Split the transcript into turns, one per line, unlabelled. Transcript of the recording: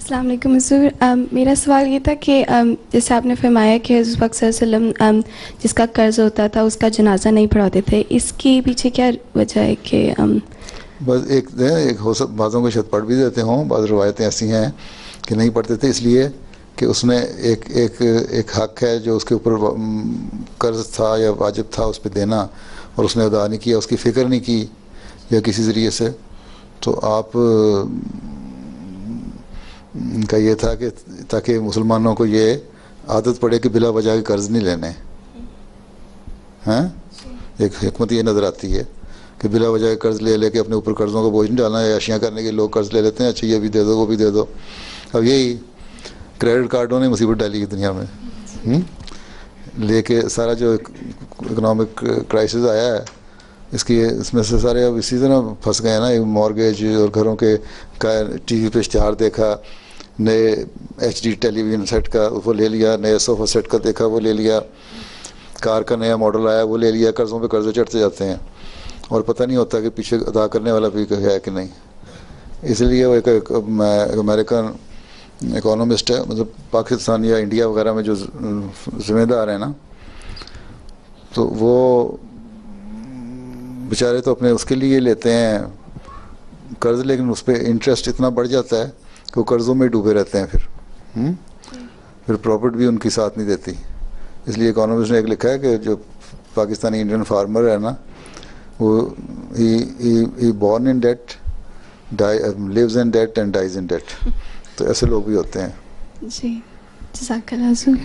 السلام علیکم حضور. میرا سوال یہ تھا کہ جیسے آپ نے فرمایا کہ حضور پاک صلی اللہ علیہ وسلم جس کا قرض ہوتا تھا اس کا جنازہ نہیں پڑھاتے تھے, اس کے پیچھے کیا وجہ ہے کہ
بس ایک بعضوں کو شاید پڑھ بھی دیتے ہوں, بعض روایتیں ایسی ہیں کہ نہیں پڑھتے تھے اس لیے کہ اس میں ایک حق ہے جو اس کے اوپر قرض تھا یا واجب تھا اس پہ دینا, اور اس نے ادا نہیں کیا, اس کی فکر نہیں کی یا کسی ذریعے سے. تو آپ کا یہ تھا کہ تاکہ مسلمانوں کو یہ عادت پڑے کہ بلا وجہ کے قرض نہیں لینے. ہاں, ایک حکمت یہ نظر آتی ہے کہ بلا وجہ قرض لے کے اپنے اوپر قرضوں کو بوجھ نہیں ڈالنا ہے. عشیاں کرنے کے لوگ قرض لے لیتے ہیں, اچھا یہ بھی دے دو وہ بھی دے دو. اب یہی کریڈٹ کارڈوں نے مصیبت ڈالی ہے دنیا میں, لے کے سارا جو اکنامک کرائسس آیا ہے اس میں سے سارے اب اسی طرح پھنس گئے ہیں نا. مارگیج اور گھروں کے ٹی وی پہ اشتہار دیکھا, نئے ایچ ڈی ٹیلی ویژن سیٹ کا وہ لے لیا, نئے صوفہ سیٹ کا دیکھا وہ لے لیا, کار کا نیا ماڈل آیا وہ لے لیا, قرضوں پہ قرضے چڑھتے جاتے ہیں اور پتہ نہیں ہوتا کہ پیچھے ادا کرنے والا بھی ہے کہ نہیں. اس لیے وہ ایک امریکن اکانومسٹ ہے, مطلب پاکستان یا انڈیا وغیرہ میں جو ذمہ دار ہیں نا, تو وہ بیچارے تو اپنے اس کے لیے لیتے ہیں قرض, لیکن اس پہ انٹرسٹ اتنا بڑھ جاتا ہے کہ وہ قرضوں میں ڈوبے رہتے ہیں. پھر پراپرٹ بھی ان کی ساتھ نہیں دیتی. اس لیے اکانومسٹ نے ایک لکھا ہے کہ جو پاکستانی انڈین فارمر ہے نا, وہ ہی born in debt, lives in debt and dies in debt. تو ایسے لوگ بھی ہوتے ہیں.
جی, جزاک اللہ حضور.